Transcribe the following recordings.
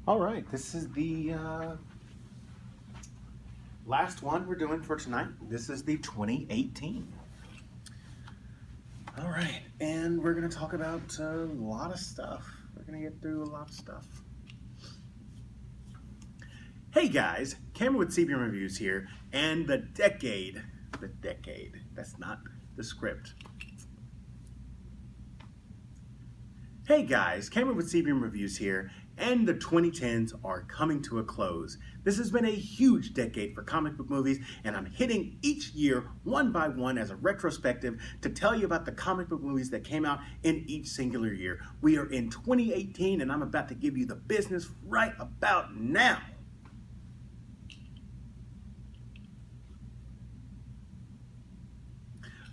All right, this is the last one we're doing for tonight. This is the 2018. All right, and we're going to talk about a lot of stuff. We're going to get through a lot of stuff. Hey guys, Cameron with CBM Reviews here, and the decade, that's not the script. Hey guys, Cameron with CBM Reviews here, and the 2010s are coming to a close. This has been a huge decade for comic book movies, and I'm hitting each year one by one as a retrospective to tell you about the comic book movies that came out in each singular year. We are in 2018, and I'm about to give you the business right about now.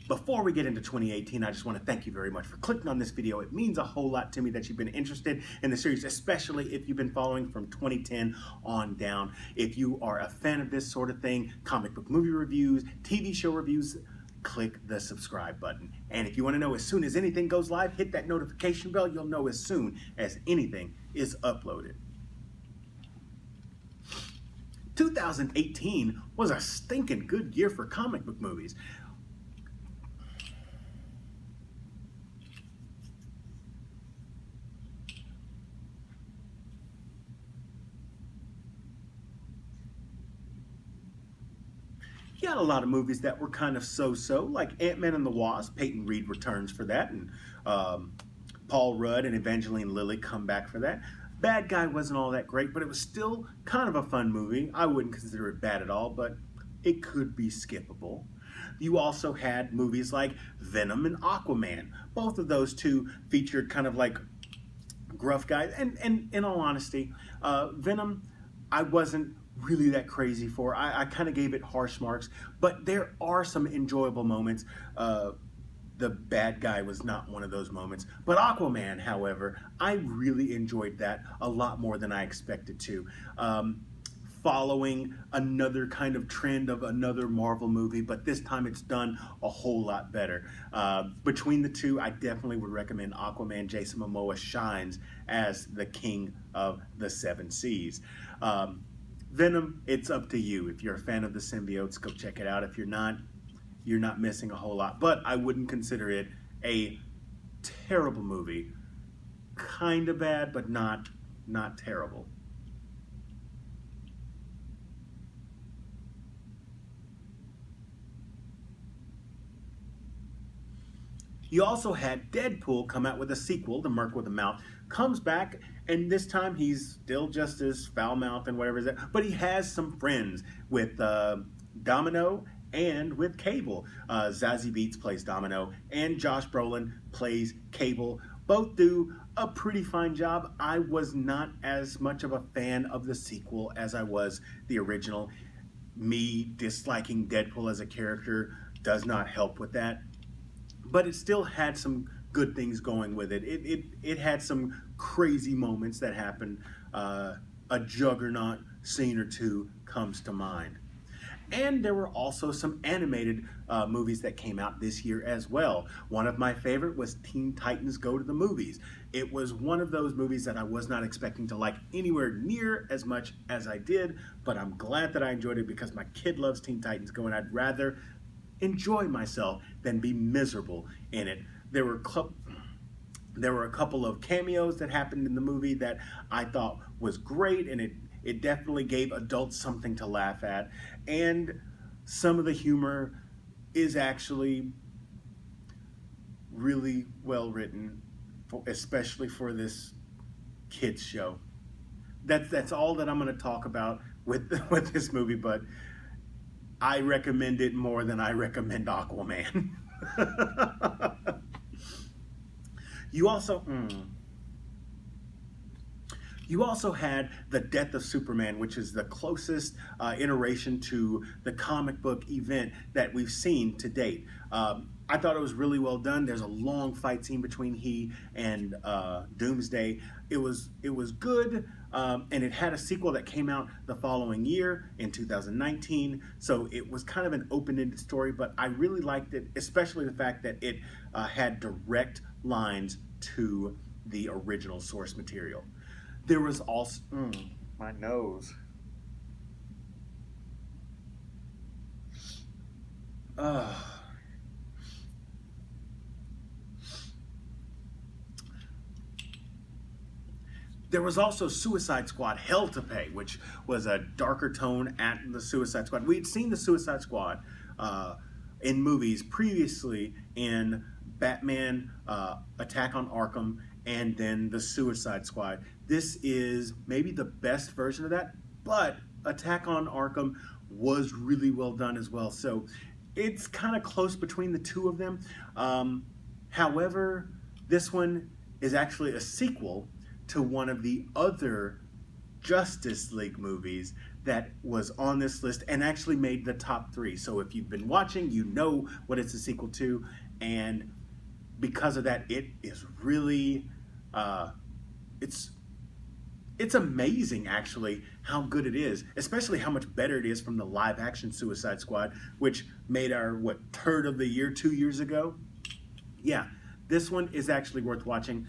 Before we get into 2018, I just want to thank you very much for clicking on this video. It means a whole lot to me that you've been interested in the series, especially if you've been following from 2010 on down. If you are a fan of this sort of thing, comic book movie reviews, TV show reviews, click the subscribe button. And if you want to know as soon as anything goes live, hit that notification bell. You'll know as soon as anything is uploaded. 2018 was a stinking good year for comic book movies. You had a lot of movies that were kind of so-so, like Ant-Man and the Wasp. Peyton Reed returns for that, and Paul Rudd and Evangeline Lilly come back for that. Bad Guy wasn't all that great, but it was still kind of a fun movie. I wouldn't consider it bad at all, but it could be skippable. You also had movies like Venom and Aquaman. Both of those two featured kind of like gruff guys, and in all honesty, Venom, I wasn't really that crazy for. I kind of gave it harsh marks, but there are some enjoyable moments. The Bad Guy was not one of those moments, but Aquaman, however, I really enjoyed that a lot more than I expected to. Following another kind of trend of another Marvel movie, but this time it's done a whole lot better. Between the two, I definitely would recommend Aquaman. Jason Momoa shines as the king of the seven seas. Venom, it's up to you. If you're a fan of the symbiotes, go check it out. If you're not missing a whole lot. But I wouldn't consider it a terrible movie. Kind of bad, but not terrible. You also had Deadpool come out with a sequel, The Merc with a Mouth, comes back, and this time he's still just as foul-mouthed and whatever is that, but he has some friends with Domino and with Cable. Zazie Beetz plays Domino, and Josh Brolin plays Cable. Both do a pretty fine job. I was not as much of a fan of the sequel as I was the original. Me disliking Deadpool as a character does not help with that. But it still had some good things going with it. It had some crazy moments that happened. A Juggernaut scene or two comes to mind. And there were also some animated movies that came out this year as well. One of my favorite was Teen Titans Go to the Movies. It was one of those movies that I was not expecting to like anywhere near as much as I did, but I'm glad that I enjoyed it because my kid loves Teen Titans Go, and I'd rather enjoy myself than be miserable in it. There were a couple of cameos that happened in the movie that I thought was great, and it definitely gave adults something to laugh at. And some of the humor is actually really well written, especially for this kids show. That's all that I'm going to talk about with this movie, but I recommend it more than I recommend Aquaman. You also had The Death of Superman, which is the closest iteration to the comic book event that we've seen to date. I thought it was really well done. There's a long fight scene between he and Doomsday. It was good, and it had a sequel that came out the following year in 2019. So it was kind of an open-ended story, but I really liked it, especially the fact that it had direct lines to the original source material. There was also my nose. Uh, there was also Suicide Squad Hell to Pay, which was a darker tone at the Suicide Squad. We'd seen the Suicide Squad uh, in movies previously in Batman Attack on Arkham and then the Suicide Squad. This is maybe the best version of that, but Attack on Arkham was really well done as well. So it's kind of close between the two of them. However, this one is actually a sequel to one of the other Justice League movies that was on this list and actually made the top three. So if you've been watching, you know what it's a sequel to, and because of that, it is really it's it's amazing actually how good it is, especially how much better it is from the live action Suicide Squad, which made our what third of the year 2 years ago. Yeah, this one is actually worth watching.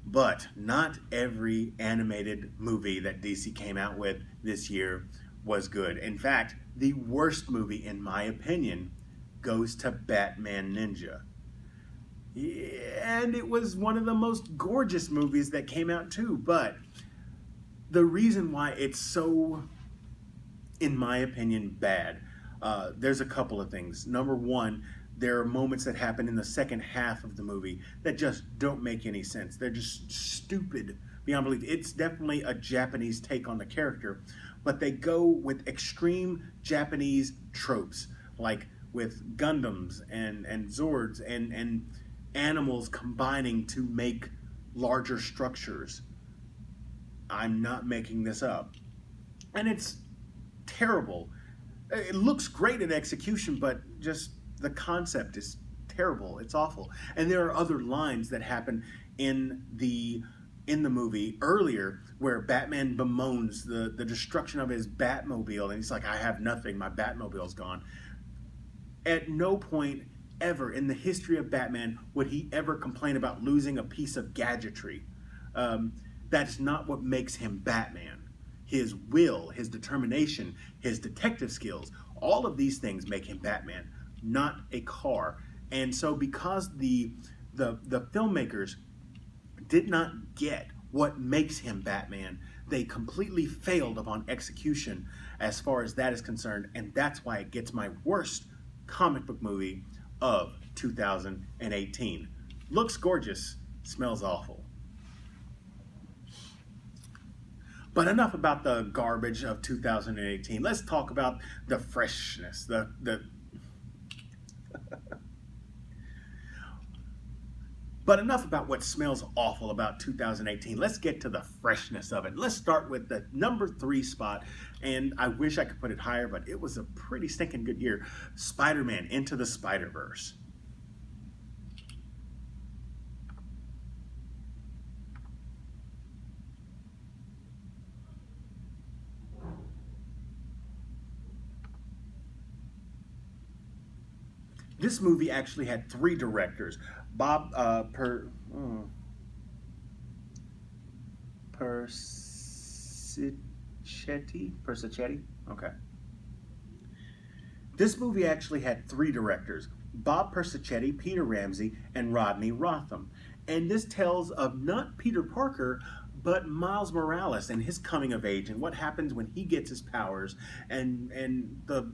But not every animated movie that DC came out with this year was good. In fact, the worst movie, in my opinion, goes to Batman Ninja. And it was one of the most gorgeous movies that came out too. But the reason why it's so, in my opinion, bad, there's a couple of things. Number one, there are moments that happen in the second half of the movie that just don't make any sense. They're just stupid beyond belief. It's definitely a Japanese take on the character, but they go with extreme Japanese tropes, like with Gundams and Zords and animals combining to make larger structures. I'm not making this up. And it's terrible. It looks great in execution, but just the concept is terrible. It's awful. And there are other lines that happen in the movie earlier where Batman bemoans the destruction of his Batmobile, and he's like, I have nothing, my Batmobile's gone. At no point ever in the history of Batman would he ever complain about losing a piece of gadgetry. That's not what makes him Batman. His will, his determination, his detective skills, all of these things make him Batman, not a car. And so because the filmmakers did not get what makes him Batman, they completely failed upon execution as far as that is concerned, and that's why it gets my worst comic book movie of 2018. Looks gorgeous, smells awful. But enough about the garbage of 2018. Let's talk about the freshness, the But enough about what smells awful about 2018. Let's get to the freshness of it. Let's start with the number 3 spot, and I wish I could put it higher, but it was a pretty stinking good year. Spider-Man Into the Spider-Verse. This movie actually had 3 directors. Bob Persichetti. Okay. This movie actually had 3 directors: Bob Persichetti, Peter Ramsey, and Rodney Rotham. And this tells of not Peter Parker, but Miles Morales and his coming of age and what happens when he gets his powers and the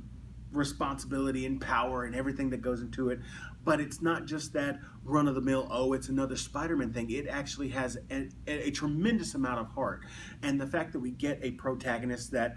responsibility and power and everything that goes into it. But it's not just that run-of-the-mill, oh, it's another Spider-Man thing. It actually has a tremendous amount of heart. And the fact that we get a protagonist that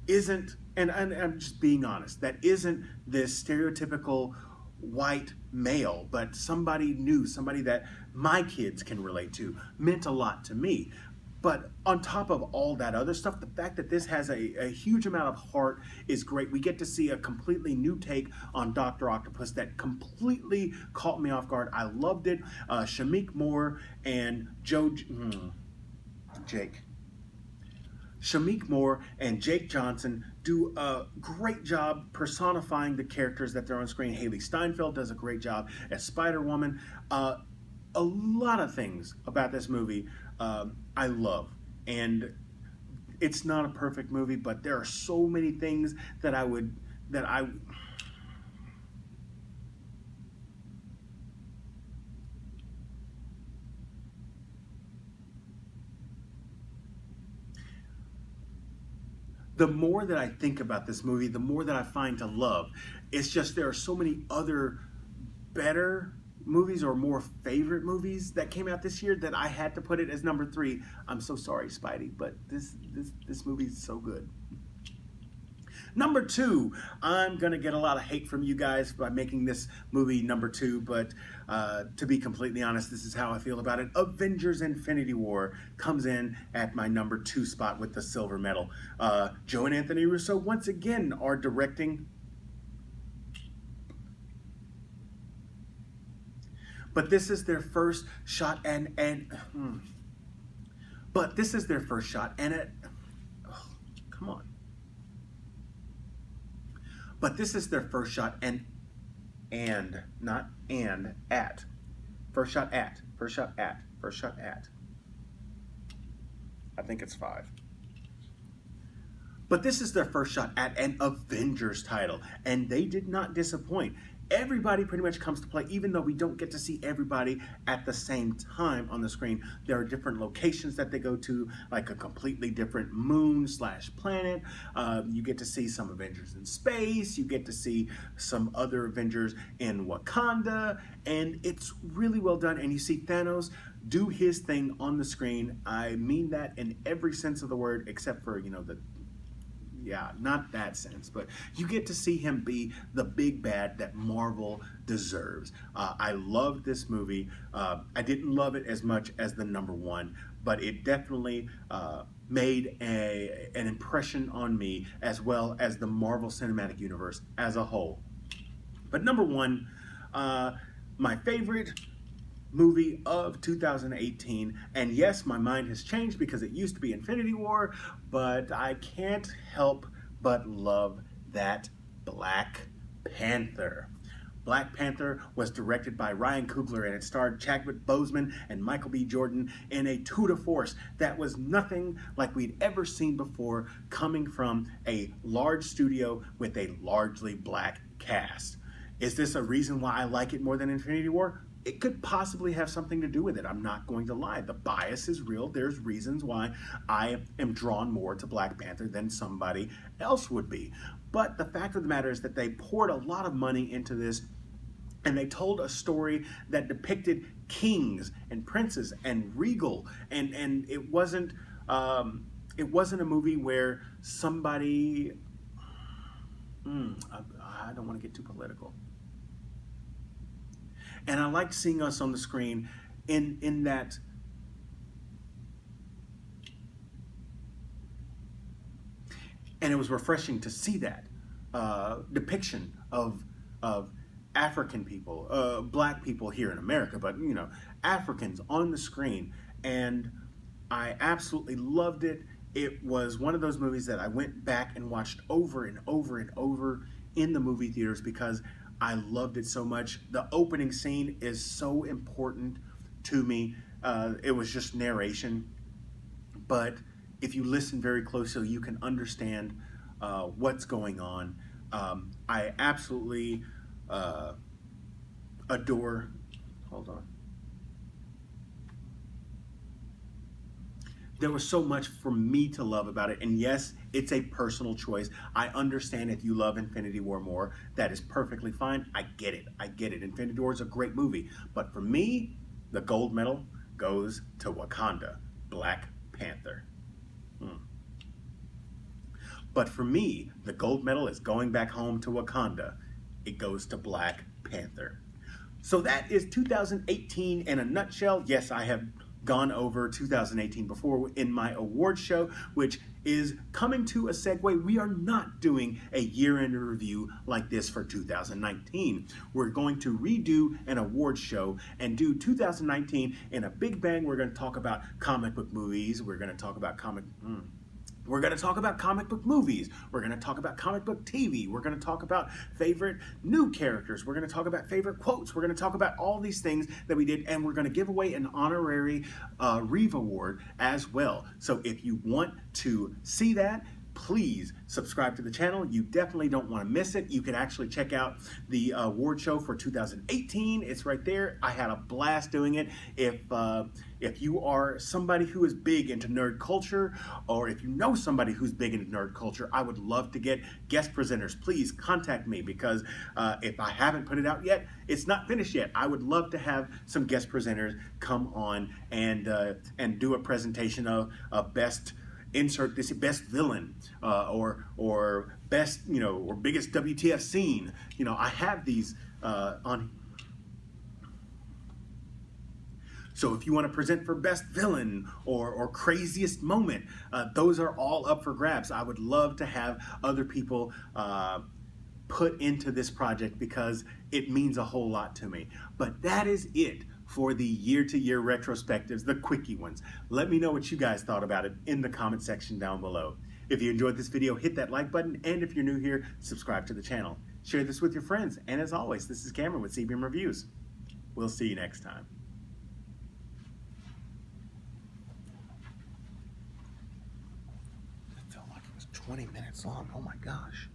isn't, and I'm just being honest, that isn't this stereotypical white male, but somebody new, somebody that my kids can relate to, meant a lot to me. But on top of all that other stuff, the fact that this has a huge amount of heart is great. We get to see a completely new take on Dr. Octopus that completely caught me off guard. I loved it. Shamik Moore and Jake. Shamik Moore and Jake Johnson do a great job personifying the characters that they're on screen. Haley Steinfeld does a great job as Spider-Woman. A lot of things about this movie I love. And it's not a perfect movie, but there are so many things that I would that I the more that I think about this movie, the more that I find to love. It's just there are so many other better movies or more favorite movies that came out this year that I had to put it as number three. I'm so sorry, Spidey, but this movie is so good. Number two, I'm gonna get a lot of hate from you guys by making this movie number two, but to be completely honest, this is how I feel about it. Avengers Infinity War comes in at my number two spot with the silver medal. Joe and Anthony Russo once again are directing, but this is their first shot but this is their first shot and it, oh, come on. But this is their first shot and not and at. First shot at. First shot at. First shot at. I think it's five. But this is their first shot at an Avengers title, and they did not disappoint. Everybody pretty much comes to play, even though we don't get to see everybody at the same time on the screen. There are different locations that they go to, like a completely different moon slash planet. You get to see some Avengers in space. You get to see some other Avengers in Wakanda, and it's really well done. And you see Thanos do his thing on the screen. I mean that in every sense of the word, except for, yeah, not that sense, but you get to see him be the big bad that Marvel deserves. I loved this movie. I didn't love it as much as the number one, but it definitely made an impression on me, as well as the Marvel Cinematic Universe as a whole. But number one, my favorite movie of 2018, and yes, my mind has changed because it used to be Infinity War, but I can't help but love that Black Panther. Black Panther was directed by Ryan Coogler, and it starred Chadwick Boseman and Michael B. Jordan in a tour de force that was nothing like we'd ever seen before, coming from a large studio with a largely black cast. Is this a reason why I like it more than Infinity War? It could possibly have something to do with it. I'm not going to lie. The bias is real. There's reasons why I am drawn more to Black Panther than somebody else would be. But the fact of the matter is that they poured a lot of money into this, and they told a story that depicted kings and princes and regal, and it wasn't a movie where somebody I don't want to get too political. And I liked seeing us on the screen in that and it was refreshing to see that depiction of African people, black people here in America, but Africans on the screen, and I absolutely loved it. It was one of those movies that I went back and watched over and over and over in the movie theaters because I loved it so much. The opening scene is so important to me. It was just narration, but if you listen very closely, you can understand what's going on. I absolutely adore. Hold on. There was so much for me to love about it, and yes, it's a personal choice. I understand if you love Infinity War more, that is perfectly fine. I get it. Infinity War is a great movie, but for me, the gold medal goes to Wakanda, Black Panther. But for me, the gold medal is going back home to Wakanda. It goes to Black Panther. So that is 2018 in a nutshell. Yes, I have gone over 2018 before in my award show, which is coming to a segue. We are not doing a year-end review like this for 2019. We're going to redo an award show and do 2019 in a big bang. We're going to talk about comic book movies. We're going to talk about We're going to talk about comic book movies. We're going to talk about comic book TV. We're going to talk about favorite new characters. We're going to talk about favorite quotes. We're going to talk about all these things that we did, and we're going to give away an honorary Reeve Award as well. So if you want to see that, please subscribe to the channel. You definitely don't want to miss it. You can actually check out the award show for 2018. It's right there. I had a blast doing it. If you are somebody who is big into nerd culture, or if you know somebody who's big into nerd culture, I would love to get guest presenters. Please contact me, because if I haven't put it out yet, it's not finished yet. I would love to have some guest presenters come on and do a presentation of best, insert this, best villain, or best, or biggest WTF scene. I have these on. So if you want to present for best villain or craziest moment, those are all up for grabs. I would love to have other people put into this project, because it means a whole lot to me. But that is it for the year-to-year retrospectives, the quickie ones. Let me know what you guys thought about it in the comment section down below. If you enjoyed this video, hit that like button, and if you're new here, subscribe to the channel. Share this with your friends, and as always, this is Cameron with CBM Reviews. We'll see you next time. It felt like it was 20 minutes long. Oh my gosh.